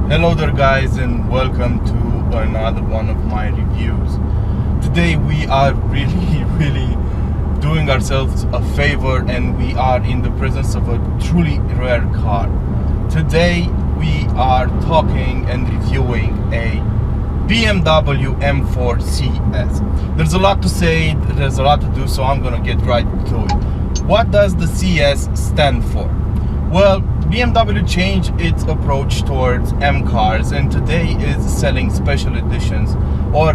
Hello there guys, and welcome to another one of my reviews. Today we are really doing ourselves a favor, and we are in the presence of a truly rare car. Today we are talking and reviewing a BMW M4 CS. There's a lot to say, there's a lot to do, so I'm gonna get right to it. What does the CS stand for? Well, BMW changed its approach towards M cars, and today is selling special editions, or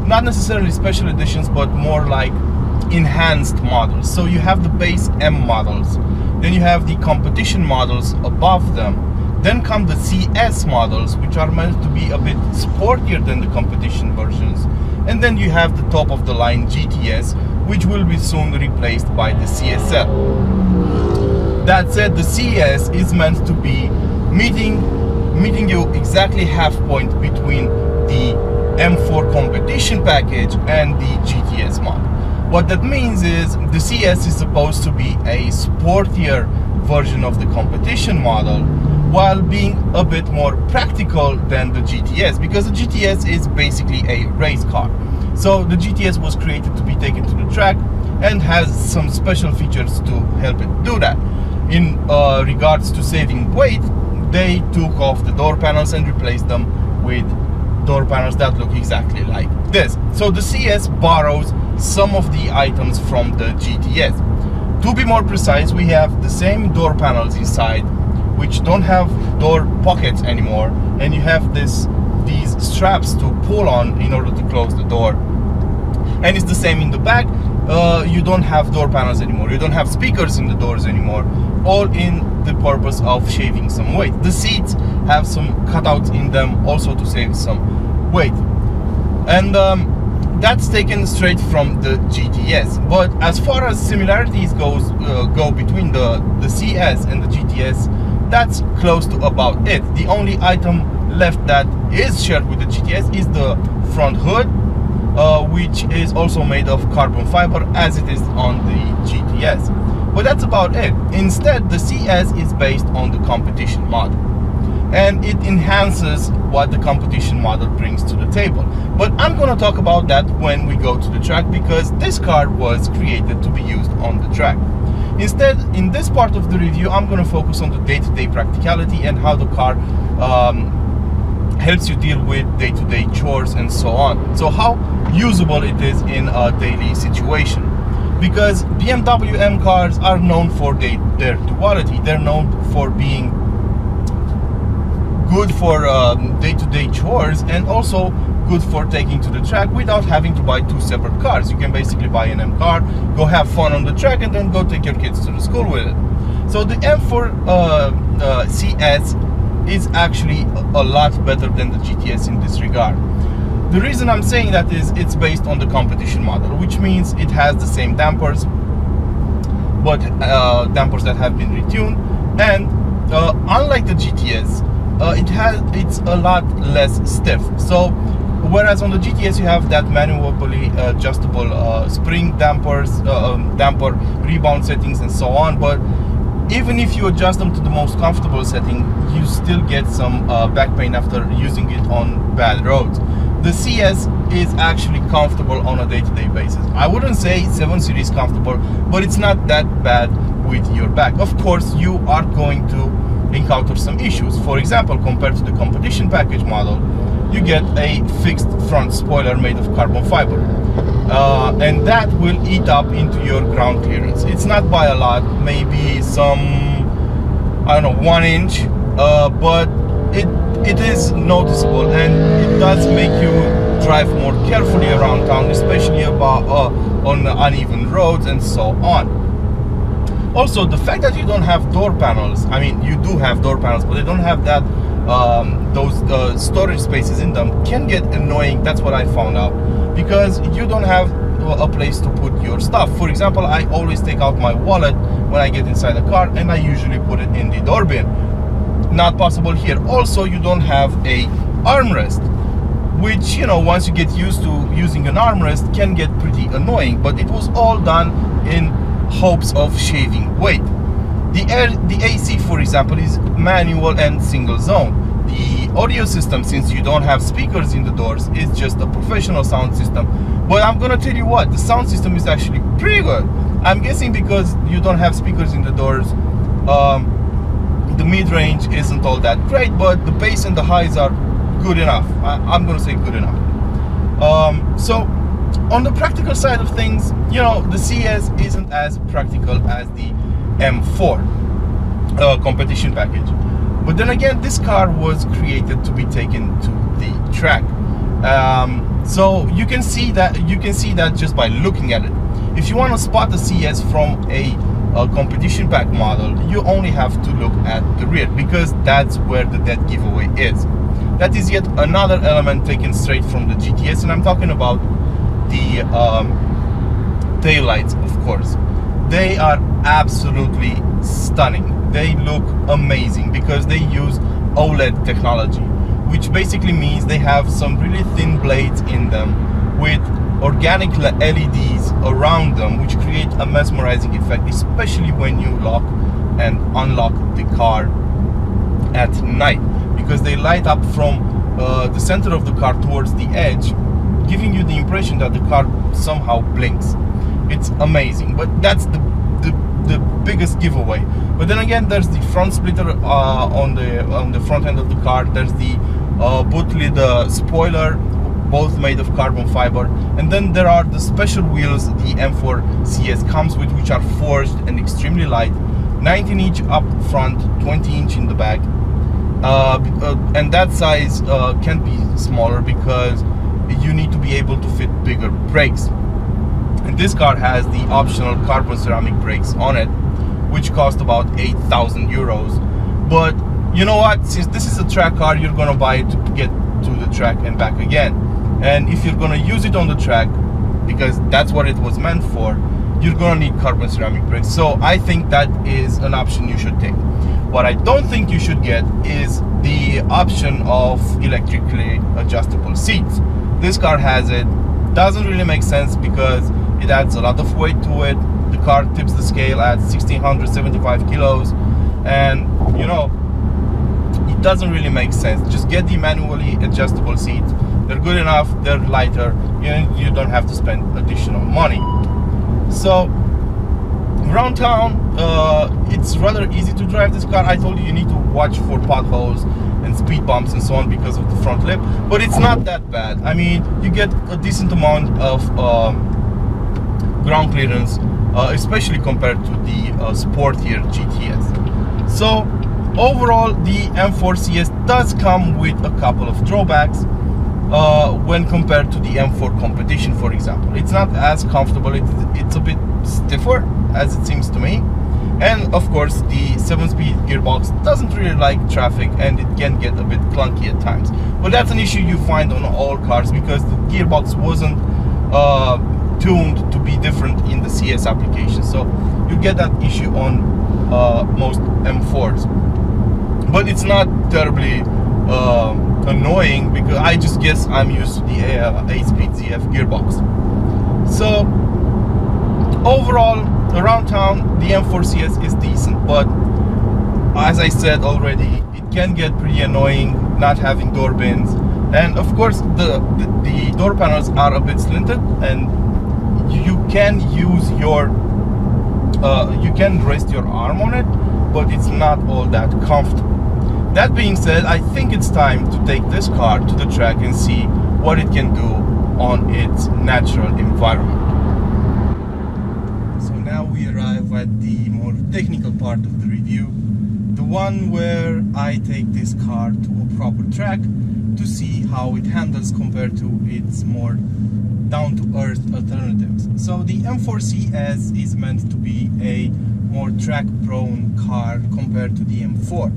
not necessarily special editions, but more like enhanced models. So you have the base M models, then you have the competition models above them, then come the CS models, which are meant to be a bit sportier than the competition versions, and then you have the top of the line GTS, which will be soon replaced by the CSL. That said, the CS is meant to be meeting you exactly half point between the M4 competition package and the GTS model. What that means is the CS is supposed to be a sportier version of the competition model, while being a bit more practical than the GTS, because the GTS is basically a race car. So the GTS was created to be taken to the track and has some special features to help it do that. In regards to saving weight, they took off the door panels and replaced them with door panels that look exactly like this. So the CS borrows some of the items from the GTS. To be more precise, we have the same door panels inside, which don't have door pockets anymore, and you have these straps to pull on in order to close the door. And it's the same in the back. You don't have door panels anymore, you don't have speakers in the doors anymore, all in the purpose of shaving some weight. The seats have some cutouts in them also to save some weight, and that's taken straight from the GTS. But as far as similarities go between the CS and the GTS, that's close to about it. The only item left that is shared with the GTS is the front hood, which is also made of carbon fiber as it is on the GTS. But that's about it. Instead, the CS is based on the competition model, and it enhances what the competition model brings to the table. But I'm going to talk about that when we go to the track, because this car was created to be used on the track. Instead, in this part of the review, I'm going to focus on the day-to-day practicality and how the car helps you deal with day-to-day chores and so on. So how usable it is in a daily situation. Because BMW M cars are known for their duality. They're known for being good for day-to-day chores, and also good for taking to the track without having to buy two separate cars. You can basically buy an M car, go have fun on the track, and then go take your kids to the school with it. So the M4 CS is actually a lot better than the GTS in this regard. The reason I'm saying that is it's based on the competition model, which means it has the same dampers, but dampers that have been retuned, and unlike the GTS, it's a lot less stiff. So whereas on the GTS you have that manually adjustable spring dampers, damper rebound settings and so on, but even if you adjust them to the most comfortable setting, you still get some back pain after using it on bad roads. The CS is actually comfortable on a day-to-day basis. I wouldn't say 7 Series comfortable, but it's not that bad with your back. Of course, you are going to encounter some issues. For example, compared to the competition package model, you get a fixed front spoiler made of carbon fiber, and that will eat up into your ground clearance. It's not by a lot, maybe some, I don't know, 1 inch, but it is noticeable, and it does make you drive more carefully around town, especially on uneven roads and so on. Also, the fact that you don't have door panels, I mean, you do have door panels, but they don't have that those storage spaces in them, can get annoying. That's what I found out, because you don't have a place to put your stuff. For example, I always take out my wallet when I get inside the car, and I usually put it in the door bin. Not possible here. Also, you don't have a armrest, which, you know, once you get used to using an armrest, can get pretty annoying. But it was all done in hopes of shaving weight. The AC, for example, is manual and single zone. The audio system, since you don't have speakers in the doors, is just a professional sound system. But I'm gonna tell you what, the sound system is actually pretty good. I'm guessing because you don't have speakers in the doors, the mid-range isn't all that great, but the bass and the highs are good enough. I'm gonna say good enough. So on the practical side of things, you know, the CS isn't as practical as the M4 competition package. But then again, this car was created to be taken to the track. So you can see that just by looking at it. If you want to spot the CS from a competition pack model, you only have to look at the rear, because that's where the dead giveaway is. That is yet another element taken straight from the GTS, and I'm talking about the taillights, of course. They are absolutely stunning. They look amazing because they use OLED technology, which basically means they have some really thin blades in them with organic LEDs around them, which create a mesmerizing effect, especially when you lock and unlock the car at night, because they light up from the center of the car towards the edge, giving you the impression that the car somehow blinks. It's amazing, but that's the biggest giveaway. But then again, there's the front splitter on the front end of the car. There's the boot lid spoiler, both made of carbon fiber. And then there are the special wheels the M4 CS comes with, which are forged and extremely light, 19-inch up front, 20-inch in the back. And that size can be smaller because you need to be able to fit bigger brakes. And this car has the optional carbon ceramic brakes on it, which cost about 8,000 euros. But you know what, since this is a track car, you're gonna buy it to get to the track and back again. And if you're gonna use it on the track, because that's what it was meant for, you're gonna need carbon ceramic brakes. So I think that is an option you should take. What I don't think you should get is the option of electrically adjustable seats. This car has it. Doesn't really make sense because it adds a lot of weight to it. The car tips the scale at 1,675 kilos, and you know, it doesn't really make sense. Just get the manually adjustable seats. They're good enough, they're lighter, you don't have to spend additional money. So around town, it's rather easy to drive this car. I told you, you need to watch for potholes and speed bumps and so on because of the front lip, but it's not that bad. I mean, you get a decent amount of ground clearance, especially compared to the sportier GTS. So overall, the M4 CS does come with a couple of drawbacks when compared to the M4 competition, for example. It's not as comfortable, it's a bit stiffer, as it seems to me. And of course, the 7-speed gearbox doesn't really like traffic, and it can get a bit clunky at times. But that's an issue you find on all cars because the gearbox wasn't tuned to be different in the CS application. So you get that issue on most M4s. But it's not terribly annoying because I just guess I'm used to the 8-speed ZF gearbox. So overall, around town, the M4 CS is decent, but as I said already, it can get pretty annoying not having door bins. And of course, the door panels are a bit slanted, and you can use your you can rest your arm on it, but it's not all that comfortable. That being said, I think it's time to take this car to the track and see what it can do on its natural environment. So now we arrive at the more technical part of the review, the one where I take this car to a proper track to see how it handles compared to its more down-to-earth alternatives. So the M4 CS is meant to be a more track-prone car compared to the M4.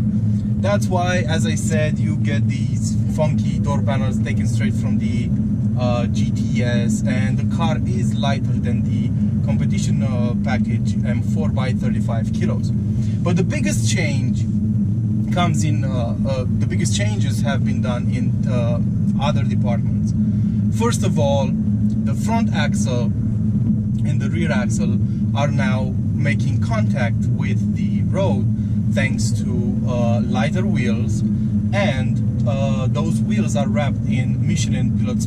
That's why, as I said, you get these funky door panels taken straight from the GTS, and the car is lighter than the competition package M4 by 35 kilos. But the biggest change comes in, the biggest changes have been done in other departments. First of all, the front axle and the rear axle are now making contact with the road thanks to lighter wheels, and those wheels are wrapped in Michelin Pilot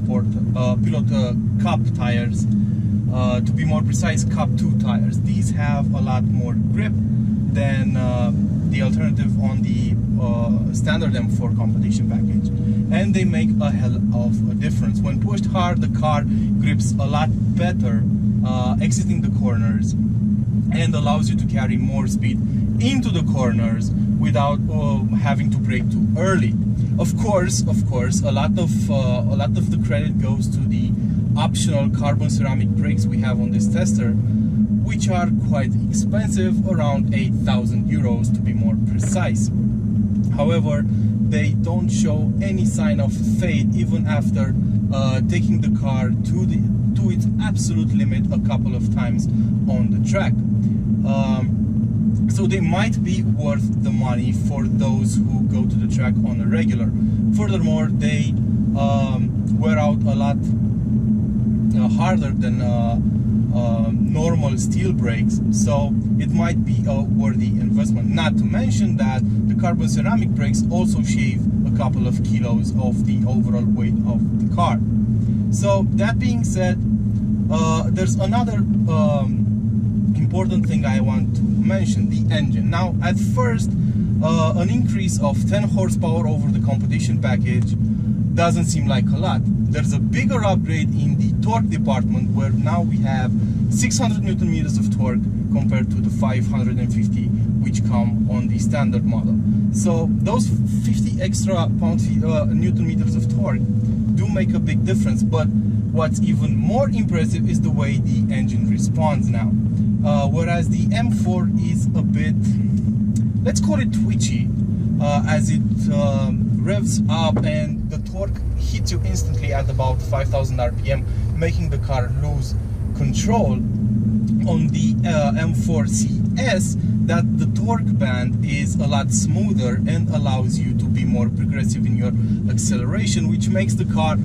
Cup tires, to be more precise, Cup 2 tires. These have a lot more grip than the alternative on the standard M4 competition package, and they make a hell of a difference. When pushed hard, the car grips a lot better exiting the corners and allows you to carry more speed into the corners without having to brake too early. Of course, a lot of the credit goes to the optional carbon ceramic brakes we have on this tester, which are quite expensive, around 8,000 euros to be more precise. However, they don't show any sign of fade even after taking the car to its absolute limit a couple of times on the track. So they might be worth the money for those who go to the track on a regular. Furthermore, they wear out a lot harder than normal steel brakes, so it might be a worthy investment. Not to mention that the carbon ceramic brakes also shave a couple of kilos of the overall weight of the car. So that being said, there's another important thing I want to mention, the engine. Now, at first, an increase of 10 horsepower over the competition package doesn't seem like a lot. there's a bigger upgrade in the torque department, where now we have 600 Newton meters of torque compared to the 550 which come on the standard model. So those 50 extra Newton meters of torque do make a big difference. But what's even more impressive is the way the engine responds now. Whereas the M4 is a bit, let's call it twitchy, as it revs up and the torque hits you instantly at about 5,000 RPM, making the car lose control. On the M4 CS, that the torque band is a lot smoother and allows you to be more progressive in your acceleration, which makes the car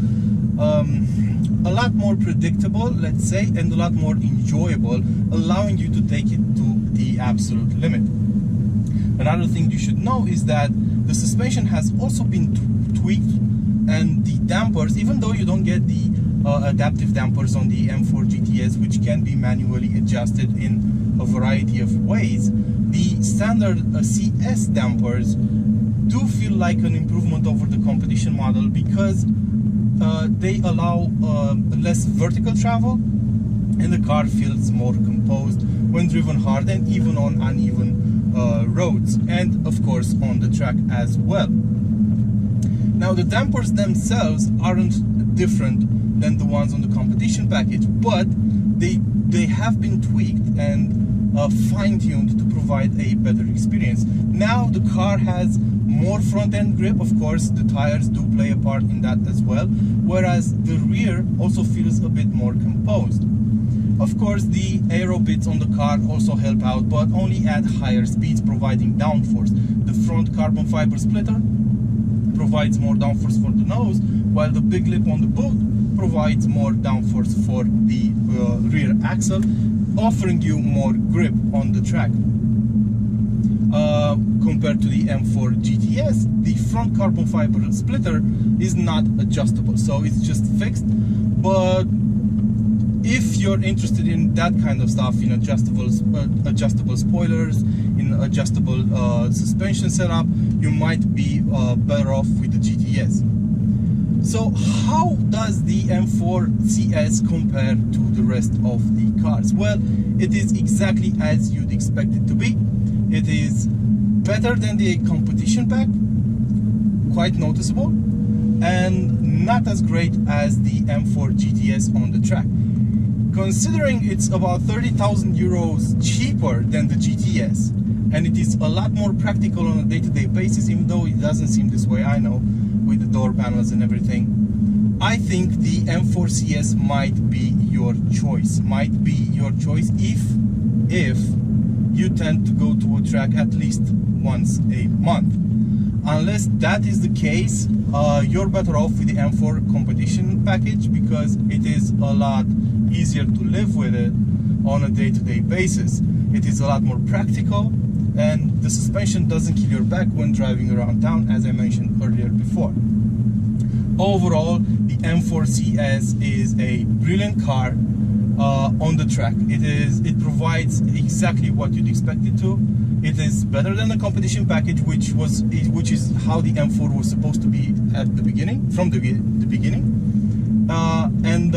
a lot more predictable, let's say, and a lot more enjoyable, allowing you to take it to the absolute limit. Another thing you should know is that the suspension has also been tweaked, and the dampers, even though you don't get the adaptive dampers on the M4 GTS, which can be manually adjusted in a variety of ways, the standard CS dampers do feel like an improvement over the competition model, because they allow less vertical travel, and the car feels more composed when driven hard and even on uneven roads, and of course on the track as well. Now, the dampers themselves aren't different than the ones on the competition package, but they have been tweaked and fine-tuned to provide a better experience. Now the car has more front-end grip. Of course, the tires do play a part in that as well, whereas the rear also feels a bit more composed. Of course, the aero bits on the car also help out, but only at higher speeds, providing downforce. The front carbon fiber splitter provides more downforce for the nose, while the big lip on the boot provides more downforce for the rear axle, offering you more grip on the track. Compared to the M4 GTS, the front carbon fiber splitter is not adjustable, so it's just fixed. But if you're interested in that kind of stuff, in adjustable spoilers, in adjustable suspension setup, you might be better off with the GTS. So how does the M4 CS compare to the rest of the cars? Well, it is exactly as you'd expect it to be. It is better than the competition pack, quite noticeable, and not as great as the M4 GTS on the track. Considering it's about 30,000 euros cheaper than the GTS, and it is a lot more practical on a day-to-day basis, even though it doesn't seem this way, I know, with the door panels and everything, I think the M4 CS might be your choice. Might be your choice if you tend to go to a track at least once a month. Unless that is the case, you're better off with the M4 competition package, because it is a lot easier to live with it on a day-to-day basis. It is a lot more practical, and the suspension doesn't kill your back when driving around town, as I mentioned earlier before. Overall, the M4 CS is a brilliant car on the track. It provides exactly what you'd expect it to. It is better than the competition package, which is how the M4 was supposed to be at the beginning, from the beginning, and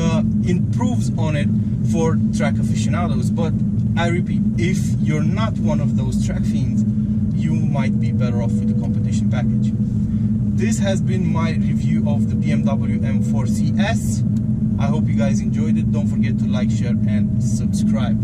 improves on it for track aficionados. But I repeat, if you're not one of those track fiends, you might be better off with the competition package. This has been my review of the BMW M4 CS. I hope you guys enjoyed it. Don't forget to like, share, and subscribe.